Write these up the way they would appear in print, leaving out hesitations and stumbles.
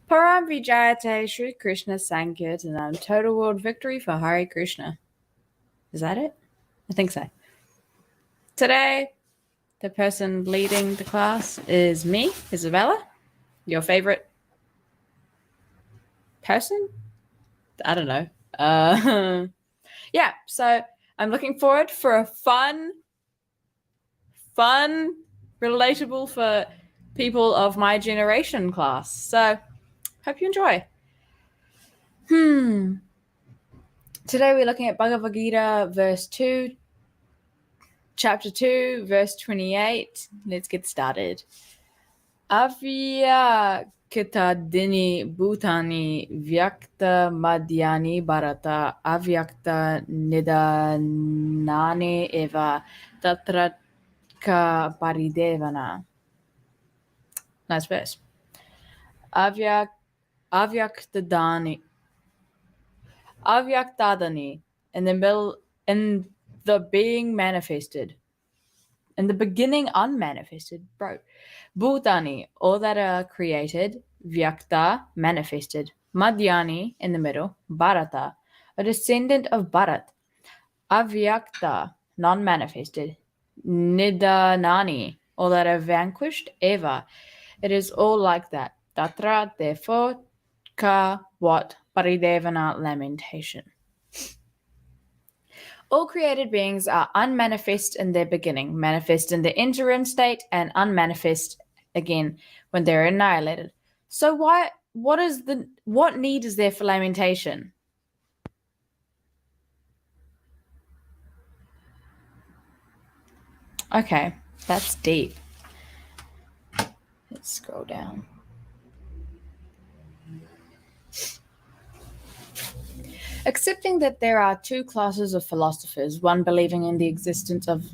Param Vijayate Shri Krishna Sankirtanam. Total world victory for Hare Krishna. Is that it? I think so. Today, the person leading the class is me, Isabela, your favorite person? I don't know. Yeah, so I'm looking forward for a fun, relatable for people of my generation class. So, hope you enjoy. Today we're looking at Bhagavad-gita, verse 2, chapter 2, verse 28. Let's get started. Avyakta-dini bhūtāni vyakta-madhyāni Bharata avyakta-nidhanāny eva tatra paridevanā. Nice verse. Avyakta-dini, in the being manifested, in the beginning unmanifested, bro. Bhūtāni, all that are created. Vyakta, manifested. Madhyāni, in the middle. Bharata, a descendant of Bharata. Avyakta, non-manifested. Nidhanāni, all that are vanquished. Eva, it is all like that. Tatra, therefore. What? Paridevanā, lamentation. All created beings are unmanifest in their beginning, manifest in the interim state, and unmanifest again when they're annihilated. So what need is there for lamentation? Okay, that's deep. Let's scroll down. Accepting that there are two classes of philosophers, one believing in the existence of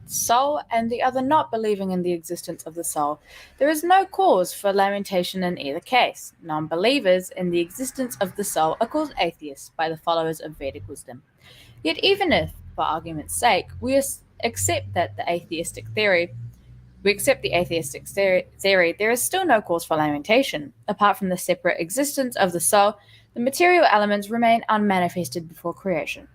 soul and the other not believing in the existence of the soul, there is no cause for lamentation in either case. Non-believers in the existence of the soul are called atheists by the followers of Vedic wisdom. Yet even if, for argument's sake, we accept the atheistic theory, there is still no cause for lamentation. Apart from the separate existence of the soul, the material elements remain unmanifested before creation.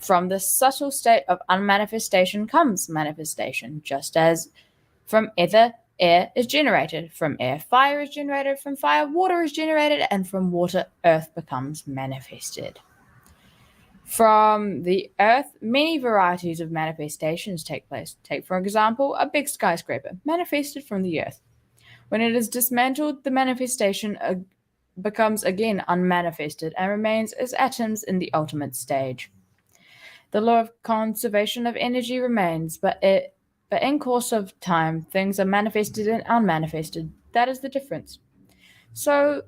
From the subtle state of unmanifestation comes manifestation, just as from ether, air is generated, from air, fire is generated, from fire, water is generated, and from water, earth becomes manifested. From the earth, many varieties of manifestations take place. Take, for example, a big skyscraper, manifested from the earth. When it is dismantled, the manifestation becomes again unmanifested and remains as atoms in the ultimate stage. The law of conservation of energy remains, but in course of time, things are manifested and unmanifested. That is the difference. So,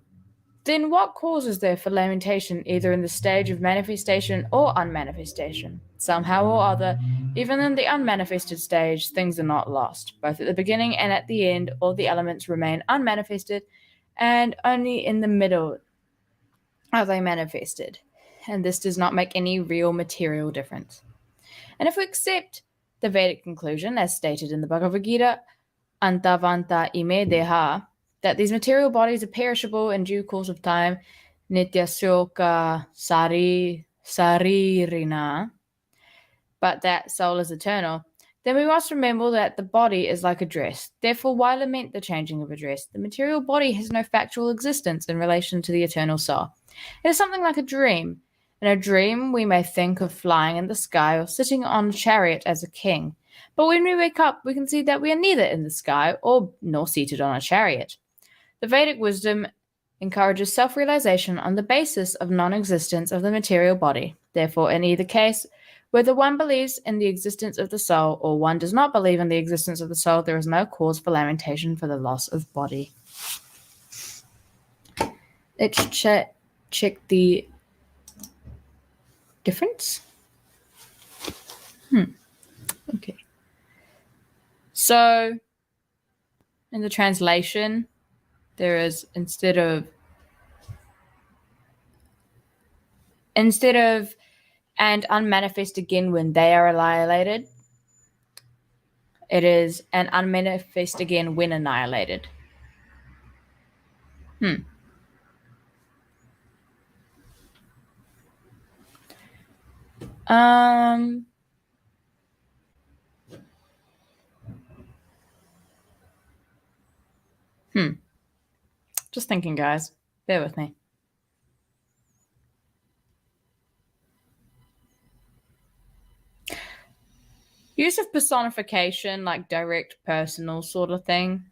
then what cause is there for lamentation either in the stage of manifestation or unmanifestation? Somehow or other, even in the unmanifested stage, things are not lost. Both at the beginning and at the end, all the elements remain unmanifested, and only in the middle are they manifested. And this does not make any real material difference. And if we accept the Vedic conclusion, as stated in the Bhagavad-gita, antavanta ime deha, that these material bodies are perishable in due course of time, nityasyoka saririna, but that soul is eternal, then we must remember that the body is like a dress. Therefore, why lament the changing of a dress? The material body has no factual existence in relation to the eternal soul. It is something like a dream. In a dream, we may think of flying in the sky or sitting on a chariot as a king. But when we wake up, we can see that we are neither in the sky nor seated on a chariot. The Vedic wisdom encourages self-realization on the basis of non-existence of the material body. Therefore, in either case, whether one believes in the existence of the soul or one does not believe in the existence of the soul, there is no cause for lamentation for the loss of body. Let's check the difference. Okay. So, in the translation, there is instead of and unmanifest again when they are annihilated, it is and unmanifest again when annihilated. Just thinking, guys. Bear with me. Use of personification, like direct personal sort of thing.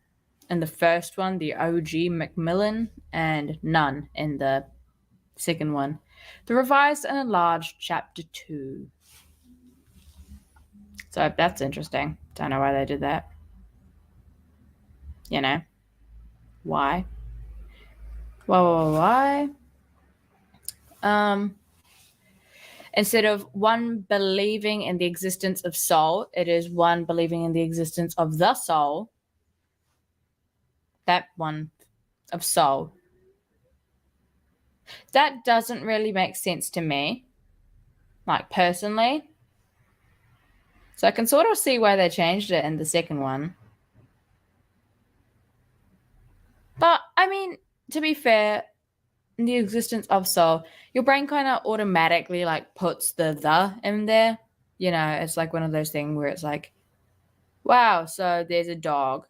In the first one, the OG Macmillan, and none in the second one. The revised and enlarged chapter 2. So that's interesting. Don't know why they did that. You know. Why? Why? Instead of one believing in the existence of soul, it is one believing in the existence of the soul. That one of soul. That doesn't really make sense to me, like personally. So I can sort of see why they changed it in the second one. But, I mean, to be fair, in the existence of soul, your brain kind of automatically, like, puts the in there. You know, it's like one of those things where it's like, wow, so there's a dog.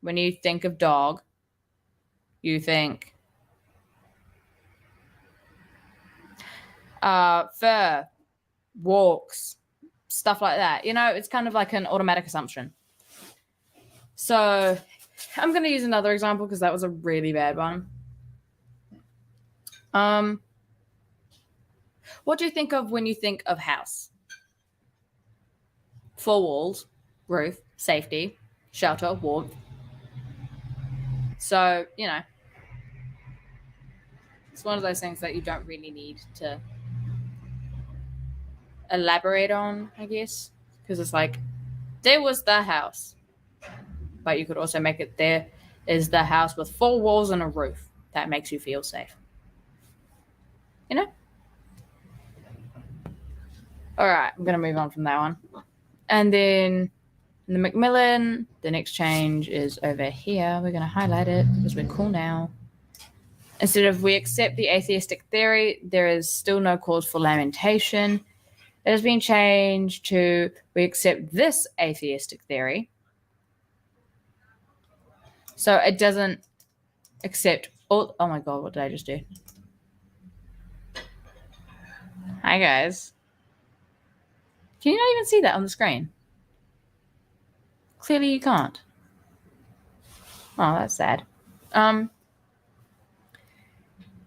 When you think of dog, you think fur, walks, stuff like that. You know, it's kind of like an automatic assumption. So I'm going to use another example because that was a really bad one. What do you think of when you think of house? 4 walls, roof, safety, shelter, warmth. So, you know, it's one of those things that you don't really need to elaborate on, I guess, because it's like There was the house. But you could also make it there is the house with 4 walls and a roof. That makes you feel safe. You know? All right, I'm going to move on from that one. And then in the Macmillan, the next change is over here. We're going to highlight it because we're cool now. Instead of we accept the atheistic theory, there is still no cause for lamentation. It has been changed to we accept this atheistic theory. So it doesn't accept all. Oh my God, what did I just do? Hi, guys. Can you not even see that on the screen? Clearly you can't. Oh, that's sad.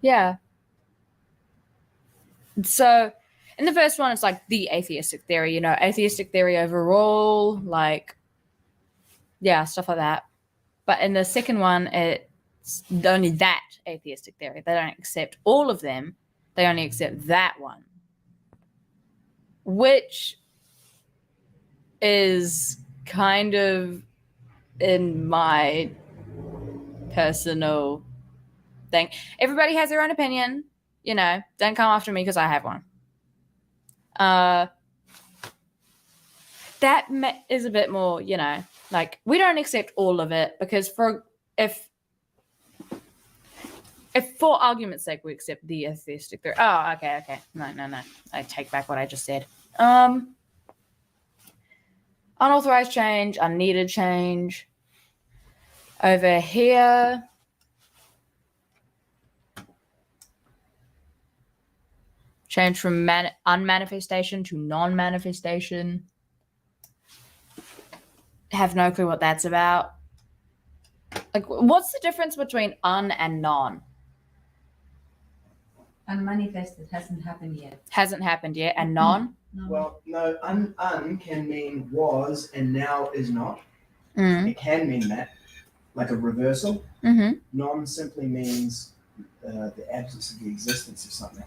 Yeah. So in the first one, it's like the atheistic theory, atheistic theory overall, like, yeah, stuff like that. But in the second one, it's only that atheistic theory. They don't accept all of them. They only accept that one, which is kind of in my personal thing. Everybody has their own opinion, don't come after me because I have one. That is a bit more, like we don't accept all of it because if for argument's sake we accept the atheistic theory. Oh, okay. No. I take back what I just said. Unauthorized change, unneeded change. Over here, change from unmanifestation to non-manifestation. Have no clue what that's about. Like, what's the difference between un and non? Unmanifested hasn't happened yet. Hasn't happened yet. And non? No. Well, no, un can mean was and now is not. Mm. It can mean that, like a reversal. Mm-hmm. Non simply means the absence of the existence of something.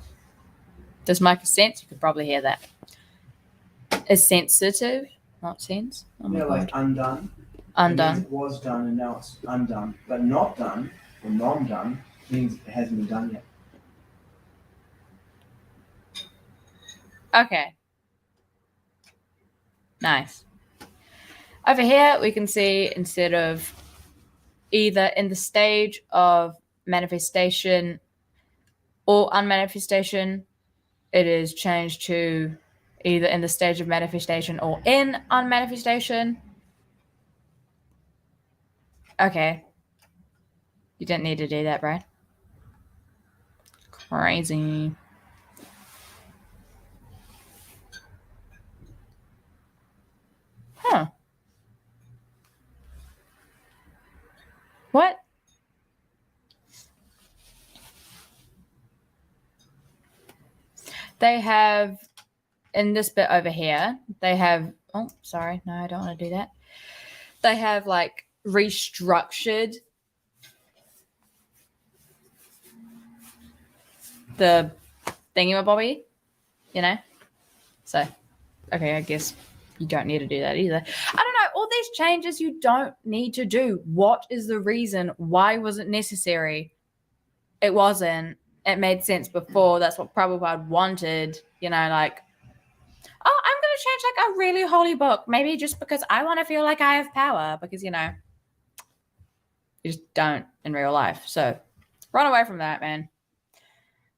Does make sense? You could probably hear that. Is sensitive, not sense. Oh my God. Like undone. Undone. It was done and now it's undone. But not done or non-done means it hasn't been done yet. Okay. Nice. Over here, we can see instead of either in the stage of manifestation or unmanifestation, it is changed to either in the stage of manifestation or in unmanifestation. Okay. You didn't need to do that, bro. Crazy. Huh. What? They have, in this bit over here, they have, oh, sorry. No, I don't want to do that. They have, like, restructured the thingamabobby, So, okay, I guess you don't need to do that either. I don't know. All these changes you don't need to do. What is the reason? Why was it necessary? It wasn't. It made sense before. That's what Prabhupada wanted. Like, oh, I'm going to change like a really holy book. Maybe just because I want to feel like I have power. Because, you just don't in real life. So run away from that, man.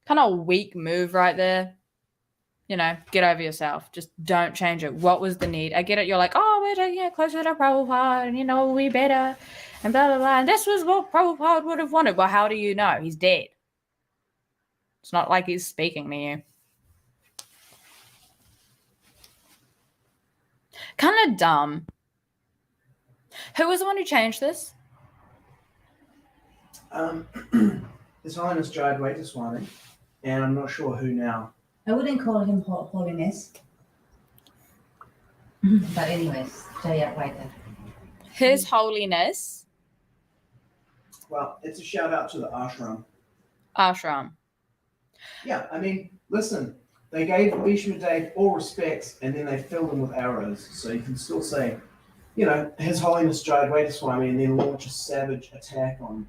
Kind of weak move right there. Get over yourself. Just don't change it. What was the need? I get it. You're like, oh, we're taking it closer to Prabhupada and, we better and blah, blah, blah. And this was what Prabhupada would have wanted. Well, how do you know? He's dead. It's not like he's speaking to you. Kind of dumb. Who was the one who changed this? His Highness Jayadvaita Swami, and I'm not sure who now. I wouldn't call him holiness. But anyways, Jayadvaita. His Holiness. Well, it's a shout out to the ashram. Ashram. Yeah, I mean, listen, they gave Bhishma Dev all respects and then they filled him with arrows. So you can still say His Holiness Jayadvaita Swami and then launch a savage attack on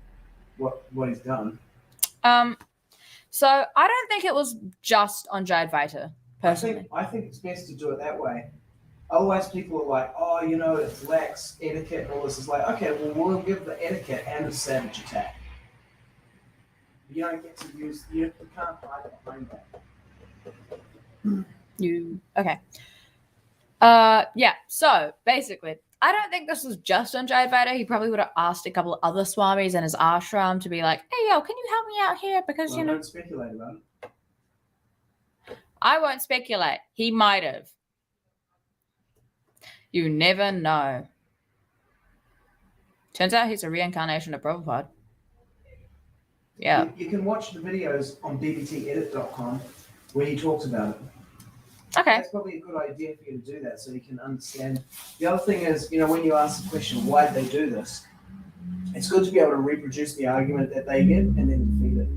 what he's done. So I don't think it was just on Jayadvaita, personally. I think it's best to do it that way. Otherwise, people are like, oh, it lacks etiquette and all this. It's like, okay, well, we'll give the etiquette and the savage attack. You don't get to use, you can't hide behind that. Okay. Yeah, so basically, I don't think this was just on Jayadvaita. He probably would have asked a couple of other swamis in his ashram to be like, hey, yo, can you help me out here? Because, Don't speculate about it. I won't speculate. He might have. You never know. Turns out he's a reincarnation of Prabhupada. Yeah. You can watch the videos on bbtedit.com where he talks about it. Okay. That's probably a good idea for you to do that so you can understand. The other thing is, when you ask the question, why did they do this? It's good to be able to reproduce the argument that they give and then defeat it.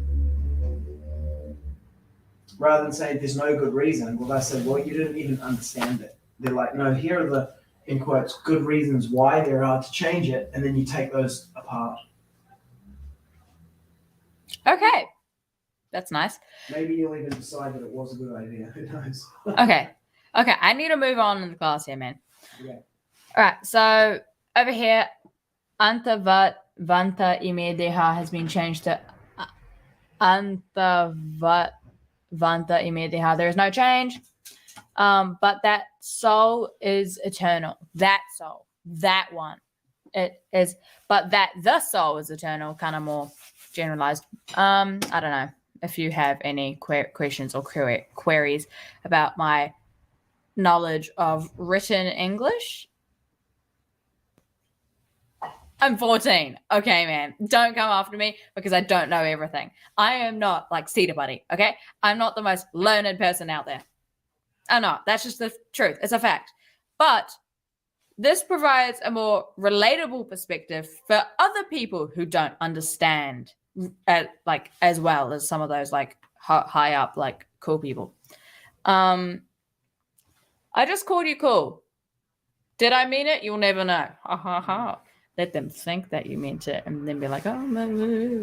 Rather than saying there's no good reason, well, they say, well, you didn't even understand it. They're like, no, here are the, in quotes, good reasons why there are to change it, and then you take those apart. Okay. That's nice. Maybe you'll even decide that it was a good idea. Who knows? Okay. I need to move on in the class here, man. Okay. All right. So over here, Vanta-imedeha has been changed to Vanta-imedeha. There is no change. But that soul is eternal. That soul. That one. It is. But that the soul is eternal, kind of more generalized. I don't know. If you have any questions or queries about my knowledge of written English. I'm 14. Okay, man. Don't come after me because I don't know everything. I am not like Cedar Buddy, okay? I'm not the most learned person out there. I'm not. That's just the truth. It's a fact. But this provides a more relatable perspective for other people who don't understand as well as some of those like high up like cool people. I just called you cool. Did I mean it? You'll never know. Ha ha ha. Let them think that you meant it and then be like, oh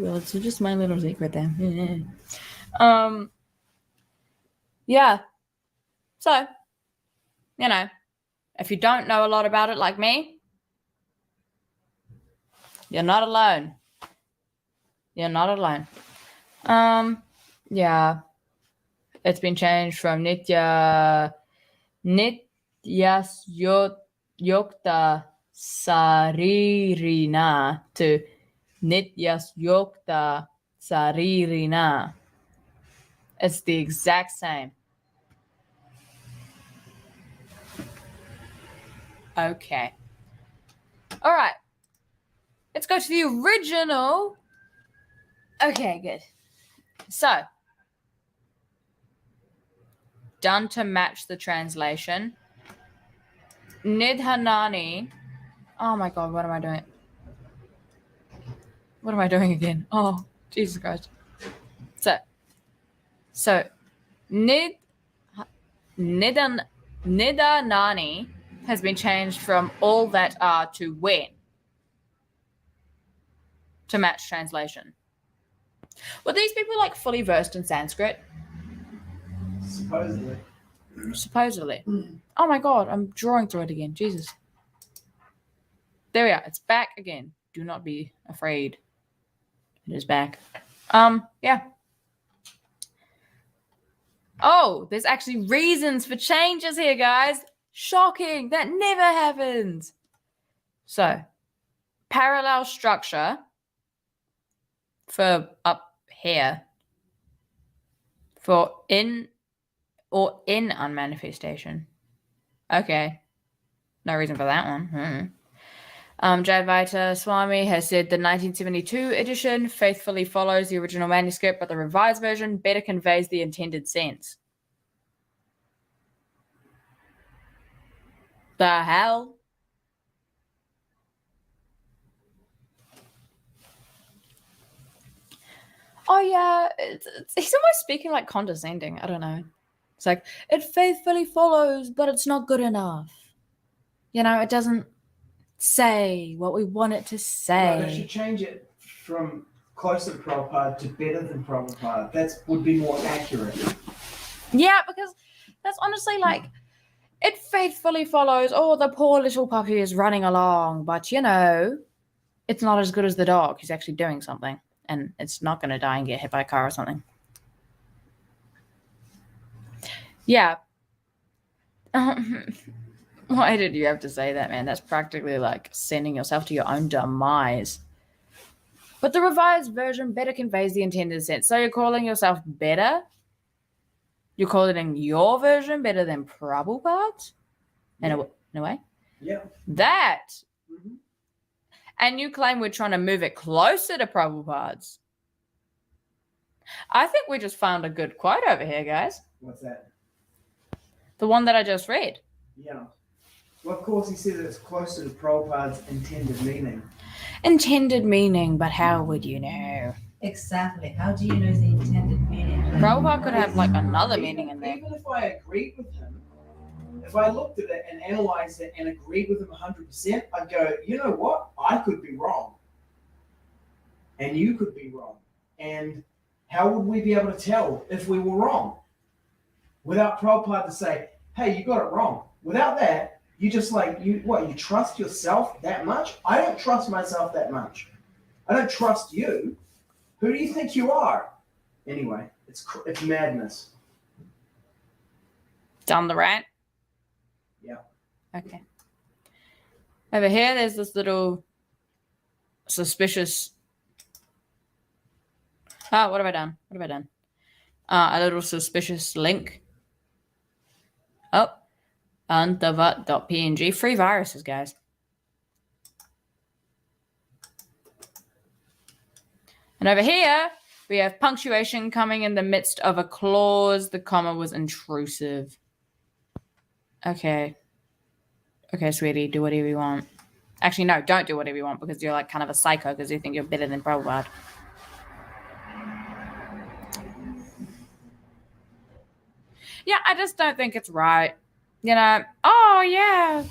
well, it's just my little secret then. Yeah. So, if you don't know a lot about it like me, you're not alone. You're not alone. Yeah. It's been changed from nityas yokta saririna to nityas yokta saririna. It's the exact same. Okay. All right. Let's go to the original. Okay, good. So, done to match the translation. Nidhanāni. Oh my God, what am I doing? What am I doing again? Oh, Jesus Christ. So nidhanāni has been changed from all that are to when to match translation. Were these people like fully versed in Sanskrit? Supposedly. Oh my God, I'm drawing through it again. Jesus. There we are. It's back again. Do not be afraid. It is back. Yeah. Oh, there's actually reasons for changes here, guys. Shocking. That never happens. So, parallel structure for up here for in unmanifestation. Okay. No reason for that one. Jayadvaita Swami has said the 1972 edition faithfully follows the original manuscript, but the revised version better conveys the intended sense. The hell? Oh yeah, he's almost speaking like condescending. I don't know. It's like, it faithfully follows, but it's not good enough. It doesn't. say what we want it to No, say. they should change it from closer to Prabhupada to better than Prabhupada. That would be more accurate. Yeah, because that's honestly like, it faithfully follows, oh, the poor little puppy is running along, but you know, it's not as good as the dog. He's actually doing something, and it's not going to die and get hit by a car or something. Yeah. Why did you have to say that, man? That's practically like sending yourself to your own demise. But the revised version better conveys the intended sense. So you're calling yourself better? You're calling your version better than Prabhupada's? In a way? Yeah. That. Mhm. And you claim we're trying to move it closer to Prabhupada's. I think we just found a good quote over here, guys. What's that? The one that I just read. Yeah. Well, of course, he said that it's closer to Prabhupada's intended meaning. Intended meaning, but how would you know? Exactly. How do you know the intended meaning? Prabhupada could have like another meaning in there. Even if I agreed with him, if I looked at it and analyzed it and agreed with him 100%, I'd go, you know what? I could be wrong. And you could be wrong. And how would we be able to tell if we were wrong? Without Prabhupada to say, hey, you got it wrong. Without that, you just like, you trust yourself that much? I don't trust myself that much. I don't trust you. Who do you think you are? Anyway, it's madness. Down the rant? Yeah. Okay. Over here, there's this little suspicious... Oh, what have I done? A little suspicious link. Oh. Antavat.png. Free viruses, guys. And over here, we have punctuation coming in the midst of a clause. The comma was intrusive. Okay. Okay, sweetie, do whatever you want. Actually, no, don't do whatever you want because you're like kind of a psycho because you think you're better than Prabhupada. Yeah, I just don't think it's right. You know, oh, yeah,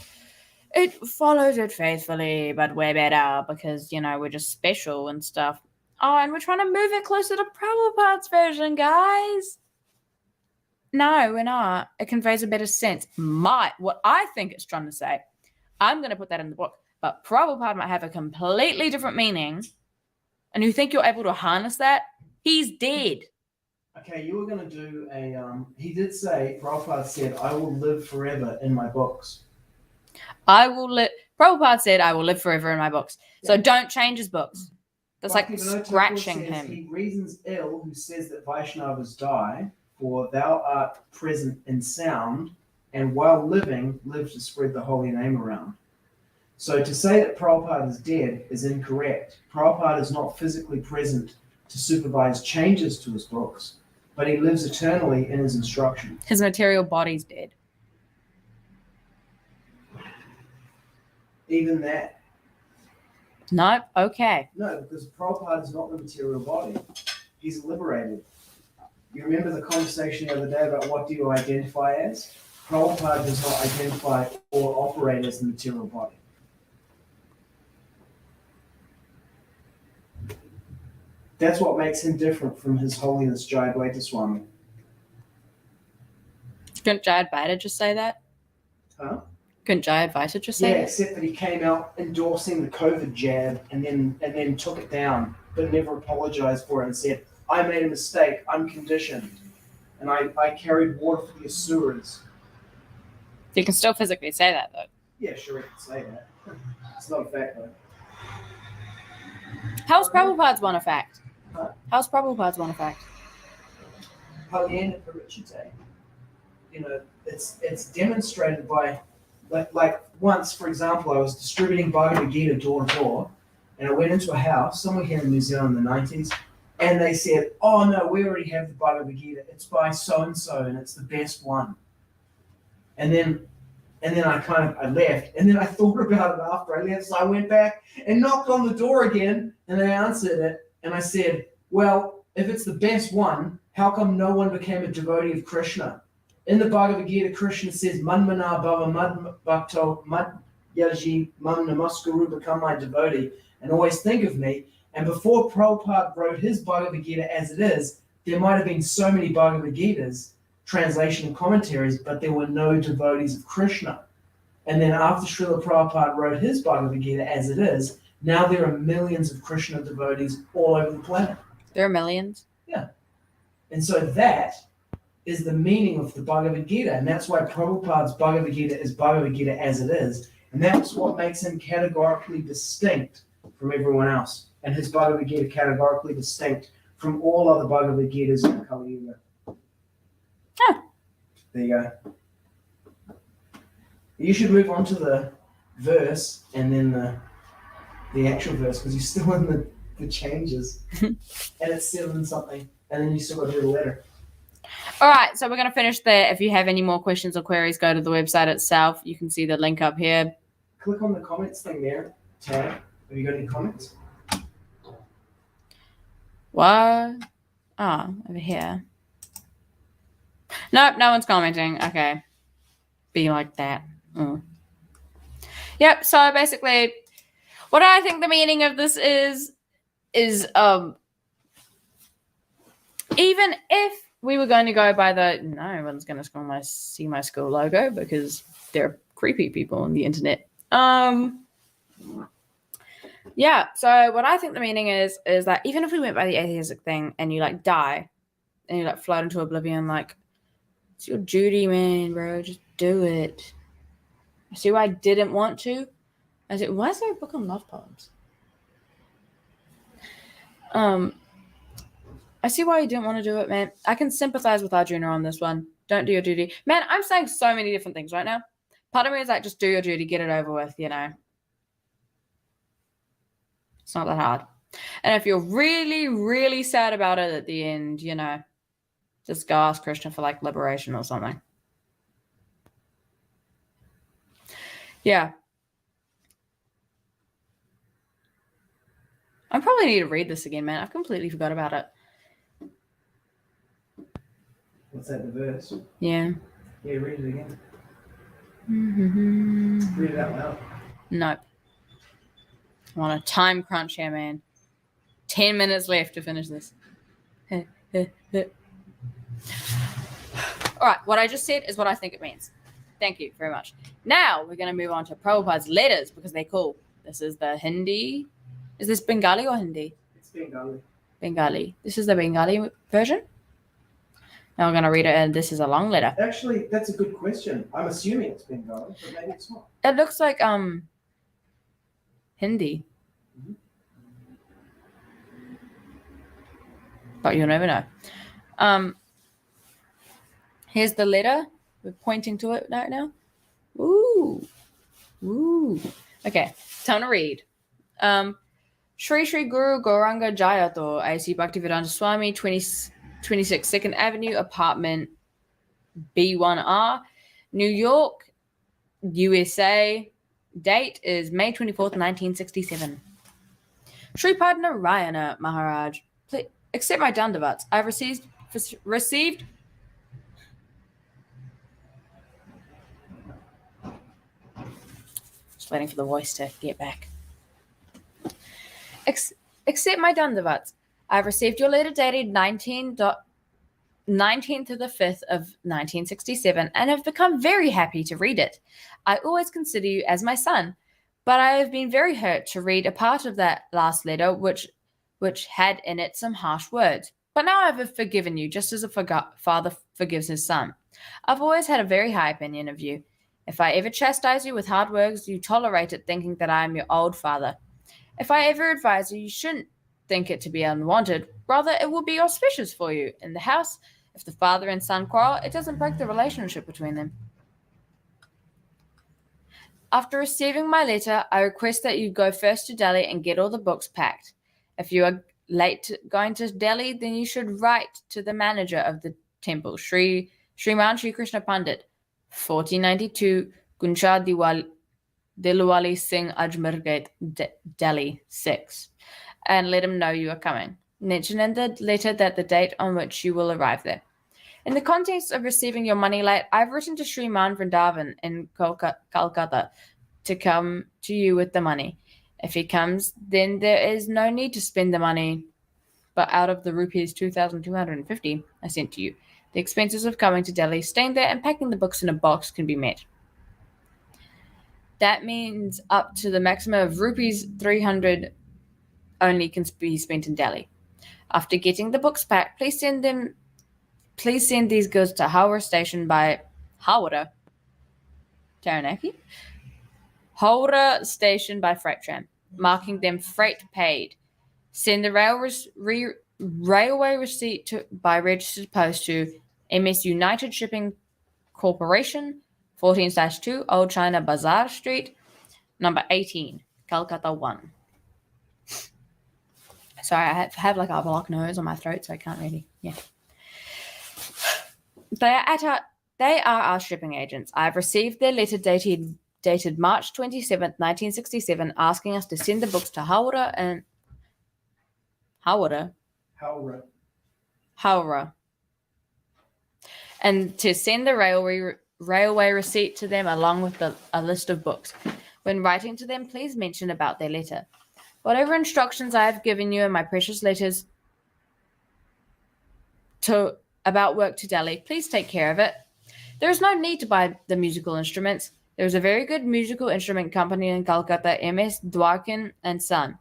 it follows it faithfully, but we're better because, you know, we're just special and stuff. Oh, and we're trying to move it closer to Prabhupada's version, guys. No, we're not. It conveys a better sense. What I think it's trying to say, I'm going to put that in the book, but Prabhupada might have a completely different meaning. And you think you're able to harness that? He's dead. Okay, you were going to do he did say, Prabhupada said, I will live forever in my books. Prabhupada said, I will live forever in my books. Yeah. So don't change his books. That's like scratching him. He reasons ill who says that Vaishnavas die, for thou art present in sound, and while living, live to spread the holy name around. So to say that Prabhupada is dead is incorrect. Prabhupada is not physically present to supervise changes to his books, but he lives eternally in his instruction. His material body's dead. Even that. No? Okay. No, because Prabhupada is not the material body. He's liberated. You remember the conversation the other day about what do you identify as? Prabhupada does not identify or operate as the material body. That's what makes him different from His Holiness Jai Advaita Swami. Couldn't Jai Advaita just say that? Huh? Couldn't Jai Advaita just say that? Yeah, except that he came out endorsing the COVID jab and then took it down, but never apologized for it and said, I made a mistake, I'm conditioned, and I carried water for the asuras. You can still physically say that, though. Yeah, sure, I can say that. It's not a fact, though. How's Prabhupada's one a fact? Huh? How's Prabhupada's one a fact? Palyana Parichite. You know, it's demonstrated by, like once, for example, I was distributing Bhagavad-gita door to door, and I went into a house, somewhere here in New Zealand in the 90s, and they said, oh no, we already have the Bhagavad-gita, it's by so-and-so, and it's the best one. And then I left, and then I thought about it after I left, so I went back and knocked on the door again, and they answered it, and I said, well, if it's the best one, how come no one became a devotee of Krishna? In the Bhagavad Gita, Krishna says, Manmana bhava mad bhakto mad Yaji Mam Namaskuru, become my devotee, and always think of me. And before Prabhupada wrote his Bhagavad-gita As It Is, there might have been so many Bhagavad-gitas, translation and commentaries, but there were no devotees of Krishna. And then after Srila Prabhupada wrote his Bhagavad-gita As It Is, now there are millions of Krishna devotees all over the planet. There are millions? Yeah. And so that is the meaning of the Bhagavad-gita. And that's why Prabhupada's Bhagavad-gita is Bhagavad-gita As It Is. And that's what makes him categorically distinct from everyone else. And his Bhagavad-gita categorically distinct from all other Bhagavad-gitas in Kali Yuga. Oh. There you go. You should move on to the verse and then the actual verse, because you're still in the changes. And it's 7 something. And then you still got to do the letter. All right, so we're going to finish there. If you have any more questions or queries, go to the website itself. You can see the link up here. Click on the comments thing there, tab. Have you got any comments? What? Oh, over here. Nope, no one's commenting. Okay. Be like that. Yep, so basically, what I think the meaning of this is even if we were going to go by no one's going to see my school logo because they're creepy people on the internet. Yeah, so what I think the meaning is that even if we went by the atheistic thing and you like die and you like float into oblivion, like it's your duty, man, bro. Just do it. I see why I didn't want to. I said, why is there a book on love poems? I see why you didn't want to do it, man. I can sympathize with Arjuna on this one. Don't do your duty. Man, I'm saying so many different things right now. Part of me is like, just do your duty, get it over with, you know. It's not that hard. And if you're really, really sad about it at the end, you know, just go ask Krishna for like liberation or something. Yeah. I probably need to read this again, man. I've completely forgot about it. What's that, the verse? Yeah. Yeah, read it again. Mm-hmm. Read it out loud. Nope. I'm on a time crunch here, man. 10 minutes left to finish this. All right, what I just said is what I think it means. Thank you very much. Now we're going to move on to Prabhupada's letters because they're cool. This is the Hindi. Is this Bengali or Hindi? It's Bengali. Bengali. This is the Bengali version. Now we're going to read it, and this is a long letter. Actually, that's a good question. I'm assuming it's Bengali, but maybe it's not. It looks like Hindi. Mm-hmm. But you'll never know. Here's the letter. We're pointing to it right now. Ooh. Okay, time to read. Shri Shri Guru Gauranga Jayato, A.C. Bhaktivedanta Swami, 26 2nd Avenue, apartment B1R, New York, USA. Date is May 24th, 1967. Shri Padnarayana Maharaj, please accept my dandavats. I've received. Just waiting for the voice to get back. Accept my dandavats. I've received your letter dated 19th of the 5th of 1967 and have become very happy to read it. I always consider you as my son, but I have been very hurt to read a part of that last letter which had in it some harsh words. But now I have forgiven you, just as a father forgives his son. I've always had a very high opinion of you. If I ever chastise you with hard words, you tolerate it, thinking that I am your old father. If I ever advise you, you shouldn't think it to be unwanted. Rather, it will be auspicious for you. In the house, if the father and son quarrel, it doesn't break the relationship between them. After receiving my letter, I request that you go first to Delhi and get all the books packed. If you are late going to Delhi, then you should write to the manager of the temple, Sriman Shri Krishna Pandit, 1492 Gunsha Dilwali Singh Ajmer Gate, Delhi 6, and let him know you are coming. Mention in the letter that the date on which you will arrive there. In the context of receiving your money late, I've written to Sriman Vrindavan in Calcutta, to come to you with the money. If he comes, then there is no need to spend the money. But out of the rupees 2,250 I sent to you, the expenses of coming to Delhi, staying there, and packing the books in a box can be met. That means up to the maximum of rupees 300 only can be spent in Delhi. After getting the books packed, please send these goods to Howrah station by Howrah. Taranaki? Howrah station by freight tram, marking them freight paid. Send the railway receipt by registered post to MS United Shipping Corporation, 14/2, Old China Bazaar Street, number 18, Calcutta 1. Sorry, I have like a blocked nose on my throat, so I can't really, They are our shipping agents. I've received their letter dated March 27th, 1967, asking us to send the books to Howrah and and to send the railway receipt to them along with a list of books. When writing to them, please mention about their letter. Whatever instructions I have given you in my precious letters about work to Delhi, please take care of it. There is no need to buy the musical instruments. There is a very good musical instrument company in Calcutta, MS Dwarkin and Son.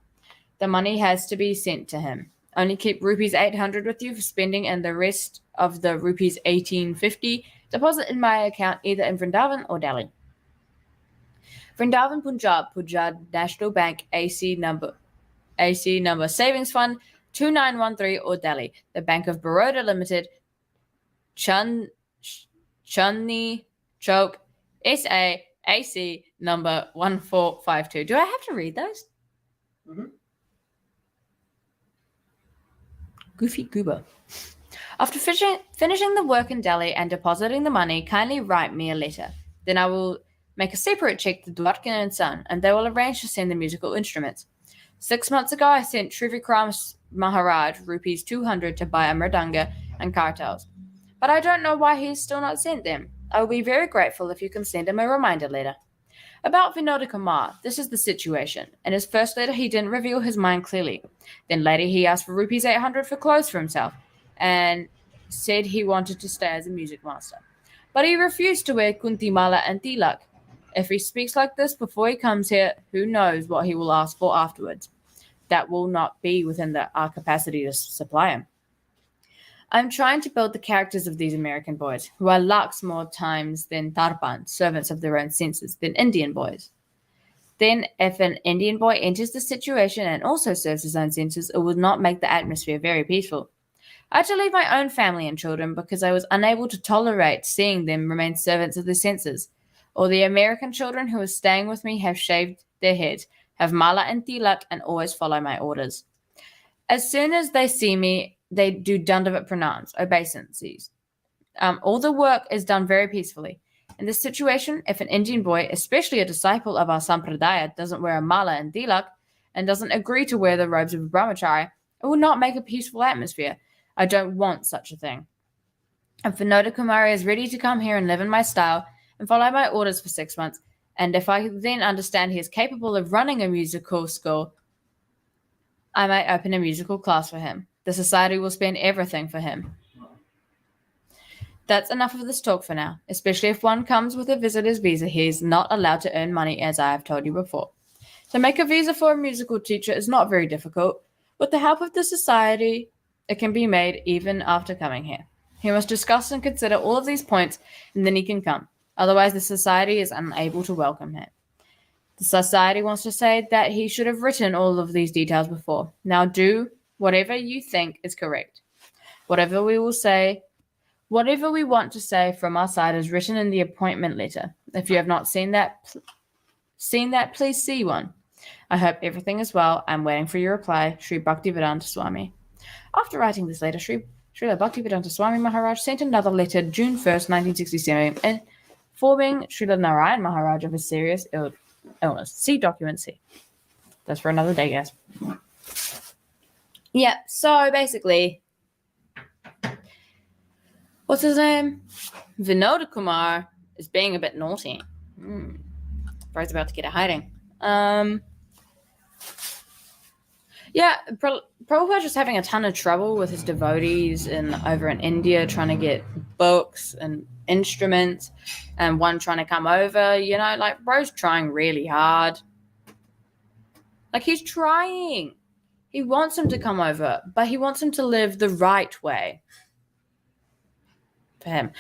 The money has to be sent to him. Only keep rupees 800 with you for spending, and the rest of the rupees 1850 deposit in my account either in Vrindavan or Delhi. Vrindavan, Punjab National Bank, AC number Savings Fund 2913, or Delhi, the Bank of Baroda Limited, Chandni Chowk, SA, AC number 1452. Do I have to read those? Mm-hmm. Goofy goober. After finishing the work in Delhi and depositing the money, kindly write me a letter. Then I will make a separate check to Dwarkin and Son, and they will arrange to send the musical instruments. 6 months ago, I sent Trivikram Maharaj rupees 200 to buy a mridanga and kartals. But I don't know why he has still not sent them. I will be very grateful if you can send him a reminder letter. About Vinoda Kumar, this is the situation. In his first letter, he didn't reveal his mind clearly. Then later, he asked for rupees 800 for clothes for himself and said he wanted to stay as a music master. But he refused to wear kuntimala and tilak. If he speaks like this before he comes here, who knows what he will ask for afterwards. That will not be within our capacity to supply him. I'm trying to build the characters of these American boys, who are lakhs more times than tarpan, servants of their own senses, than Indian boys. Then, if an Indian boy enters the situation and also serves his own senses, it will not make the atmosphere very peaceful. I had to leave my own family and children because I was unable to tolerate seeing them remain servants of their senses. All the American children who are staying with me have shaved their heads, have mala and tilak, and always follow my orders. As soon as they see me, they do dandavat pranams, obeisances. All the work is done very peacefully. In this situation, if an Indian boy, especially a disciple of our sampradaya, doesn't wear a mala and tilak and doesn't agree to wear the robes of a brahmachari, it will not make a peaceful atmosphere. I don't want such a thing. If Vinoda Kumari is ready to come here and live in my style and follow my orders for 6 months, and if I then understand he is capable of running a musical school, I might open a musical class for him. The society will spend everything for him. That's enough of this talk for now, especially if one comes with a visitor's visa. He is not allowed to earn money, as I have told you before. To make a visa for a musical teacher is not very difficult. With the help of the society, it can be made even after coming here. He must discuss and consider all of these points, and then he can come. Otherwise, the society is unable to welcome him. The society wants to say that he should have written all of these details before. Now do whatever you think is correct. Whatever we want to say from our side is written in the appointment letter. If you have not seen that, please see one. I hope everything is well. I'm waiting for your reply, Sri Bhaktivedanta Swami. After writing this letter, Srila Bhaktivedanta Swami Maharaj sent another letter June 1st, 1967, informing Srila Narayan Maharaj of his serious illness. See document C. That's for another day, guys. Yeah, so basically, what's his name? Vinoda Kumar is being a bit naughty. bro's about to get a hiding. Yeah, Prabhupada's just having a ton of trouble with his devotees over in India, trying to get books and instruments, and one trying to come over. Like, bro's trying really hard. Like, he's trying. He wants him to come over, but he wants him to live the right way for him.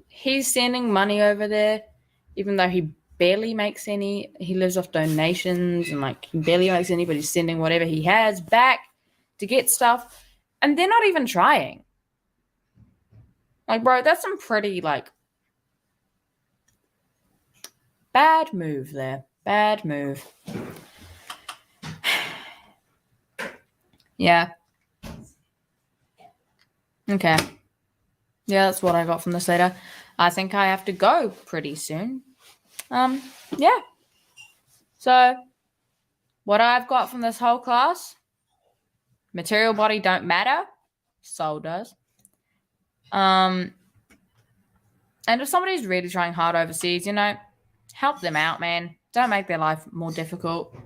He's sending money over there, even though he barely makes any. He lives off donations and like he barely makes any, but he's sending whatever he has back to get stuff, and they're not even trying. Like, bro, that's some pretty like bad move there. Bad move. Yeah. Okay. Yeah, that's what I got from this letter. I think I have to go pretty soon. Yeah. So, what I've got from this whole class, material body don't matter, soul does. And if somebody's really trying hard overseas, help them out, man. Don't make their life more difficult.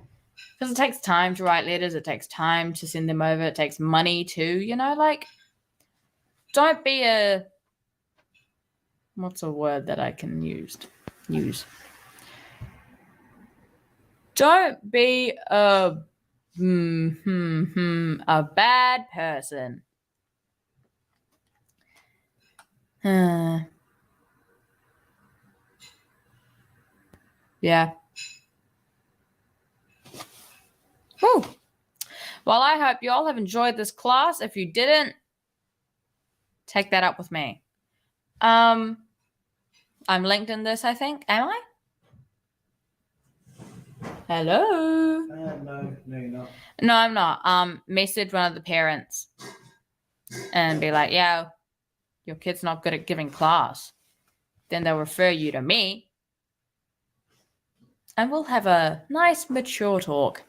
Because it takes time to write letters. It takes time to send them over. It takes money too, don't be a... What's a word that I can use? Don't be a bad person. Yeah. Whew. Well, I hope you all have enjoyed this class. If you didn't, take that up with me. I'm linked in this, I think. Am I? Hello? No, you're not. No, I'm not. Message one of the parents and be like, yeah, your kid's not good at giving class. Then they'll refer you to me. And we'll have a nice, mature talk.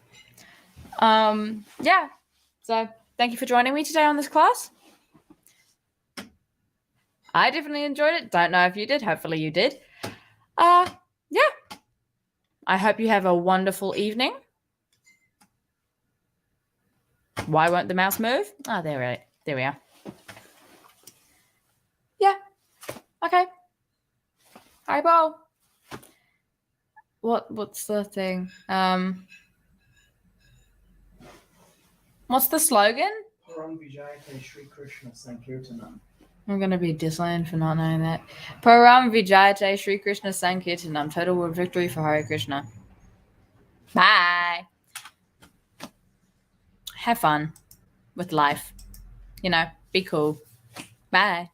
Yeah. So thank you for joining me today on this class. I definitely enjoyed it. Don't know if you did. Hopefully you did. Yeah. I hope you have a wonderful evening. Why won't the mouse move? Oh, there we are. Yeah. Okay. Hi, Bo. What's the thing? What's the slogan? Param Vijayate Shri Krishna Sankirtanam. I'm going to be disciplined for not knowing that. Param Vijayate Shri Krishna Sankirtanam. Total world victory for Hare Krishna. Bye. Have fun with life. Be cool. Bye.